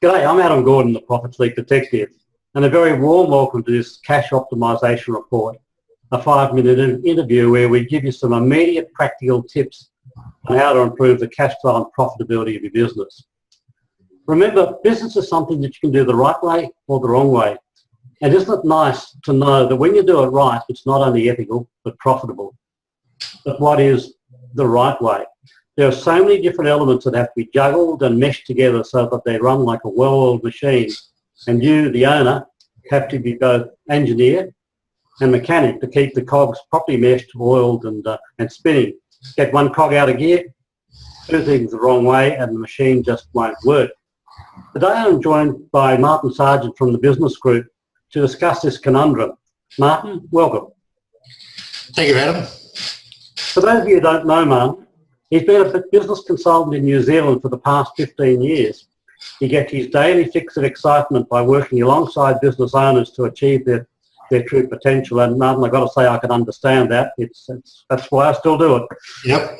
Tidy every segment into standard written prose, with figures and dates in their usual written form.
G'day, I'm Adam Gordon, the Profitably Detective, and a very warm welcome to this cash optimisation report, a 5-minute interview where we give you some immediate practical tips on how to improve the cash flow and profitability of your business. Remember, business is something that you can do the right way or the wrong way. And isn't it nice to know that when you do it right, it's not only ethical, but profitable. But what is the right way? There are so many different elements that have to be juggled and meshed together so that they run like a well-oiled machine. And you, the owner, have to be both engineer and mechanic to keep the cogs properly meshed, oiled and spinning. Get one cog out of gear, do things the wrong way, and the machine just won't work. Today I'm joined by Martin Sargent from the business group to discuss this conundrum. Martin, welcome. Thank you, Adam. For those of you who don't know Martin, he's been a business consultant in New Zealand for the past 15 years. He gets his daily fix of excitement by working alongside business owners to achieve their true potential. And Martin, I've got to say I can understand that. That's why I still do it. Yep.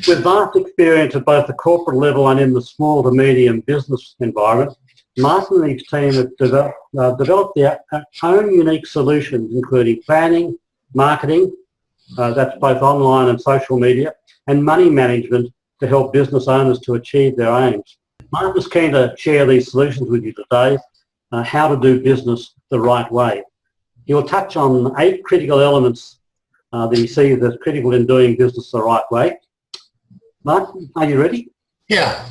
With vast experience at both the corporate level and in the small to medium business environment, Martin and his team have developed their own unique solutions, including planning, marketing, that's both online and social media, and money management to help business owners to achieve their aims. Martin's keen to share these solutions with you today, how to do business the right way. He will touch on 8 critical elements that he sees as critical in doing business the right way. Martin, are you ready? Yeah,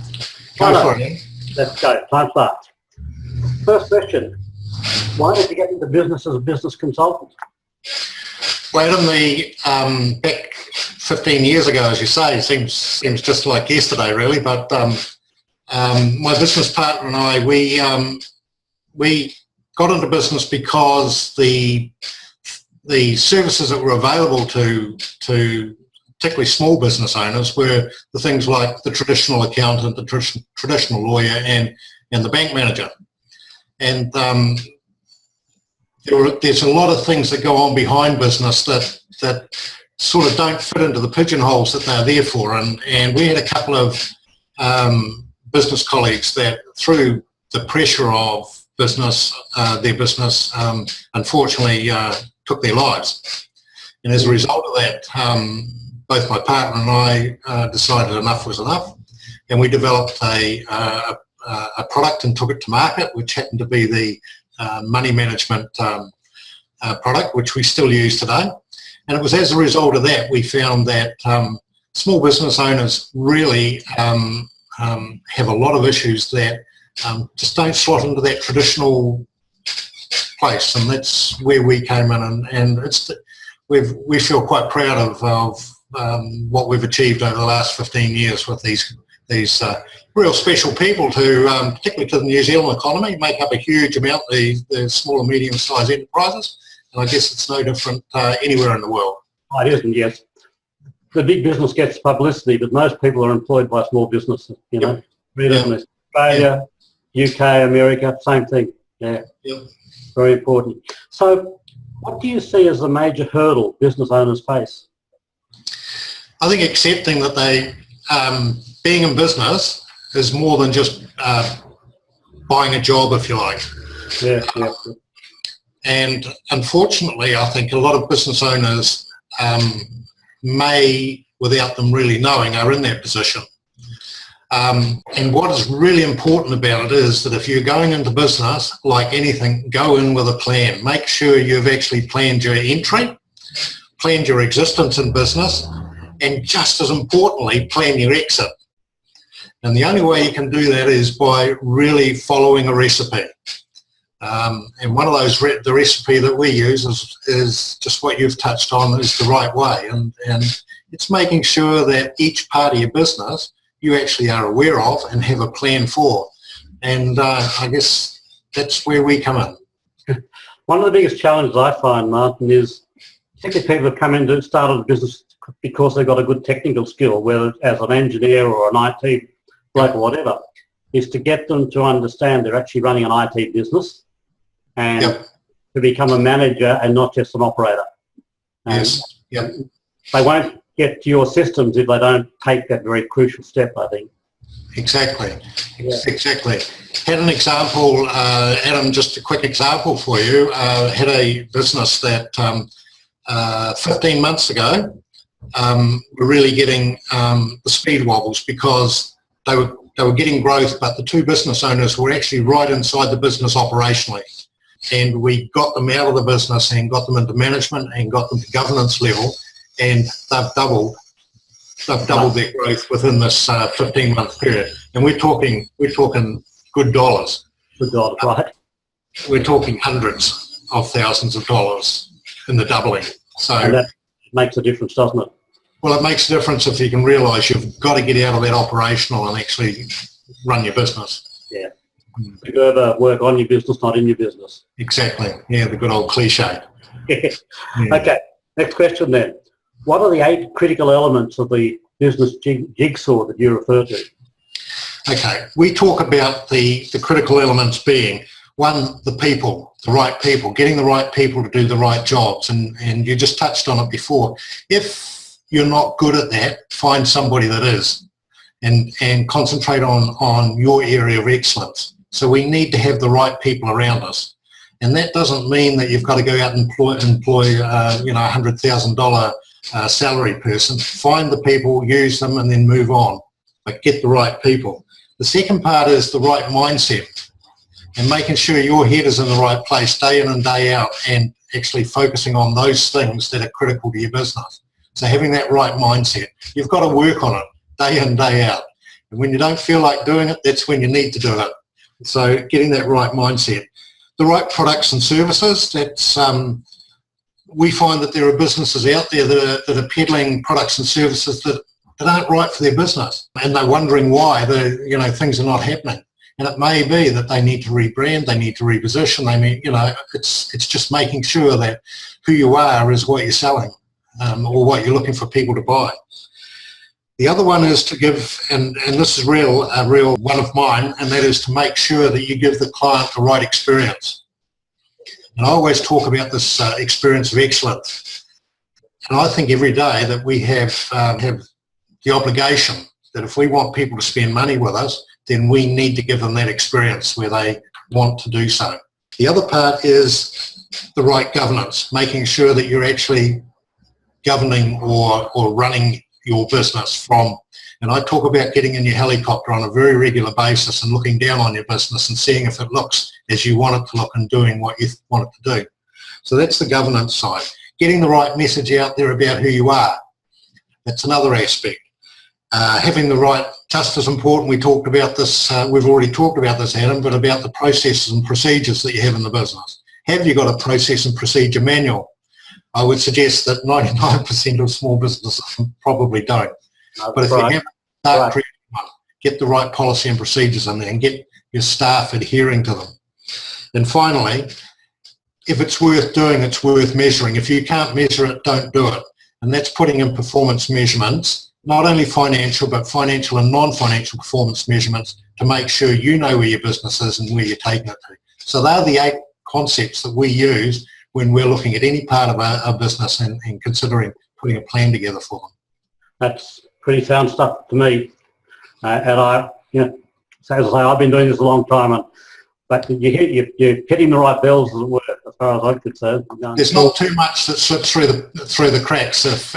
go for it. Let's go, time starts. First question, why did you get into business as a business consultant? Well, Adam, back 15 years ago, as you say, seems just like yesterday, really. But my business partner and I, we got into business because the services that were available to particularly small business owners were the things like the traditional accountant, the traditional lawyer, and the bank manager. And there's a lot of things that go on behind business that sort of don't fit into the pigeonholes that they're there for. And we had a couple of business colleagues that, through the pressure of business, their business, unfortunately took their lives. And as a result of that, both my partner and I decided enough was enough, and we developed a product and took it to market, which happened to be the money management product, which we still use today. And it was as a result of that we found that small business owners really have a lot of issues that just don't slot into that traditional place, and that's where we came in. And we feel quite proud of what we've achieved over the last 15 years with these real special people who, particularly to the New Zealand economy, make up a huge amount, the small and medium-sized enterprises. And I guess it's no different anywhere in the world. Oh, it isn't, yes. The big business gets publicity, but most people are employed by small businesses, you know. Yep. Australia, UK, America, same thing. Yeah, yep. Very important. So what do you see as the major hurdle business owners face? I think accepting that they, being in business is more than just buying a job, if you like. Yeah, yeah. And unfortunately, I think a lot of business owners may, without them really knowing, are in that position. And what is really important about it is that if you're going into business, like anything, go in with a plan. Make sure you've actually planned your entry, planned your existence in business, and just as importantly, plan your exit. And the only way you can do that is by really following a recipe. And one of those, the recipe that we use is just what you've touched on, is the right way. And it's making sure that each part of your business you actually are aware of and have a plan for. And I guess that's where we come in. One of the biggest challenges I find, Martin, is particularly people that come in to start a business because they've got a good technical skill, whether as an engineer or an IT bloke or whatever, is to get them to understand they're actually running an IT business and to become a manager and not just an operator. And yes. Yep. They won't get to your systems if they don't take that very crucial step, I think. Exactly. Yeah. Exactly. Had an example, Adam, just a quick example for you. Had a business that 15 months ago were really getting the speed wobbles because they were getting growth, but the two business owners were actually right inside the business operationally. And we got them out of the business and got them into management and got them to governance level, and they've doubled their growth within this 15-month period. And we're talking good dollars. Good dollars, right? We're talking hundreds of thousands of dollars in the doubling. So and that makes a difference, doesn't it? Well, it makes a difference if you can realise you've got to get out of that operational and actually run your business. Yeah. You ever work on your business, not in your business. Exactly. Yeah, the good old cliche. Yeah. Okay, next question then. What are the 8 critical elements of the business jigsaw that you refer to? Okay, we talk about the critical elements being, one, the people, the right people, getting the right people to do the right jobs. And you just touched on it before. If you're not good at that, find somebody that is and concentrate on your area of excellence. So we need to have the right people around us. And that doesn't mean that you've got to go out and employ $100,000 salary person. Find the people, use them, and then move on. But get the right people. The second part is the right mindset and making sure your head is in the right place day in and day out and actually focusing on those things that are critical to your business. So having that right mindset, you've got to work on it day in, day out. And when you don't feel like doing it, that's when you need to do it. So getting that right mindset. The right products and services, that's we find that there are businesses out there that are peddling products and services that aren't right for their business, and they're wondering why things are not happening. And it may be that they need to rebrand, they need to reposition. It's just making sure that who you are is what you're selling, or what you're looking for people to buy. The other one is to give, and this is a real one of mine, and that is to make sure that you give the client the right experience. And I always talk about this experience of excellence. And I think every day that we have the obligation that if we want people to spend money with us, then we need to give them that experience where they want to do so. The other part is the right governance, making sure that you're actually governing or running your business from, and I talk about getting in your helicopter on a very regular basis and looking down on your business and seeing if it looks as you want it to look and doing what you want it to do. So that's the governance side. Getting the right message out there about who you are, that's another aspect. Having the right, just as important, we talked about this, we've already talked about this, Adam, but about the processes and procedures that you have in the business. Have you got a process and procedure manual? I would suggest that 99% of small businesses probably don't. But if you have, start creating one. Get the right policy and procedures in there and get your staff adhering to them. And finally, if it's worth doing, it's worth measuring. If you can't measure it, don't do it. And that's putting in performance measurements, not only financial, but financial and non-financial performance measurements to make sure you know where your business is and where you're taking it to. So they're the 8 concepts that we use when we're looking at any part of our business and considering putting a plan together for them. That's pretty sound stuff to me. And I, as I say, I've been doing this a long time, but you're hitting the right bells, as it were, as far as I'm concerned. There's not too much that slips through the cracks if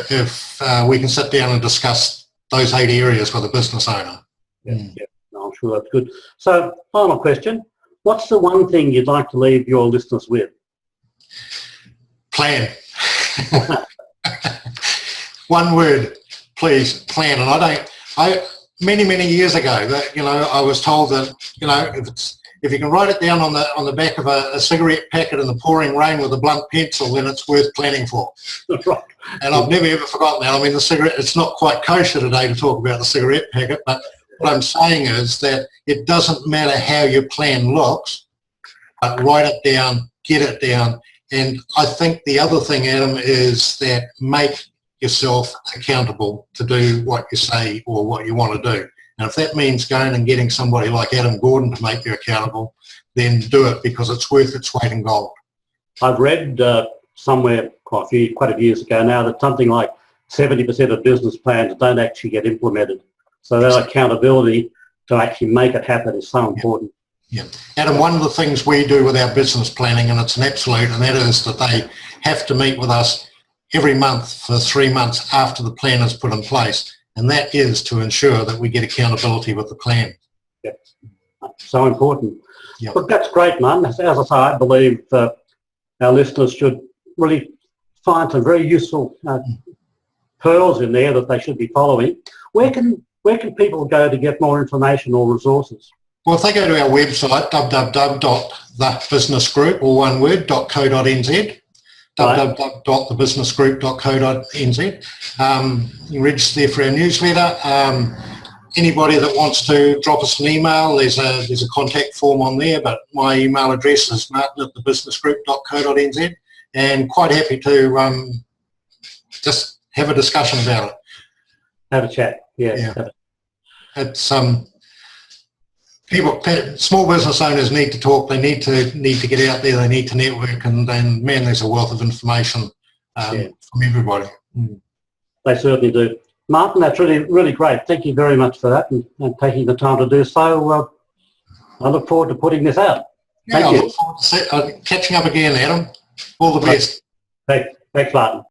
we can sit down and discuss those 8 areas with a business owner. Yeah, no, I'm sure that's good. So, final question. What's the one thing you'd like to leave your listeners with? Plan. One word, please, plan. And many years ago that, I was told that, if you can write it down on the back of a cigarette packet in the pouring rain with a blunt pencil, then it's worth planning for. Right. And I've never ever forgotten that. I mean, the cigarette, it's not quite kosher today to talk about the cigarette packet, but what I'm saying is that it doesn't matter how your plan looks, but write it down, get it down. And I think the other thing, Adam, is that make yourself accountable to do what you say or what you want to do. And if that means going and getting somebody like Adam Gordon to make you accountable, then do it, because it's worth its weight in gold. I've read somewhere quite a few years ago now that something like 70% of business plans don't actually get implemented. So that accountability to actually make it happen is so important. Yeah. Adam, one of the things we do with our business planning, and it's an absolute, and that is that they have to meet with us every month for 3 months after the plan is put in place. And that is to ensure that we get accountability with the plan. Yep. So important. Yep. But that's great, Martin. As I say, I believe our listeners should really find some very useful pearls in there that they should be following. Where can people go to get more information or resources? Well, if they go to our website, www.thebusinessgroup, or one word, .co.nz, www.thebusinessgroup.co.nz. You can register there for our newsletter. Anybody that wants to drop us an email, there's a contact form on there, but my email address is martin@thebusinessgroup.co.nz, and quite happy to just have a discussion about it. Have a chat. Yeah. It's small business owners need to talk. They need to get out there. They need to network, and man, there's a wealth of information from everybody. They certainly do. Martin, that's really great. Thank you very much for that and taking the time to do so. I look forward to putting this out. Thank you. I look forward to catching up again, Adam. All the best. Thanks, Martin.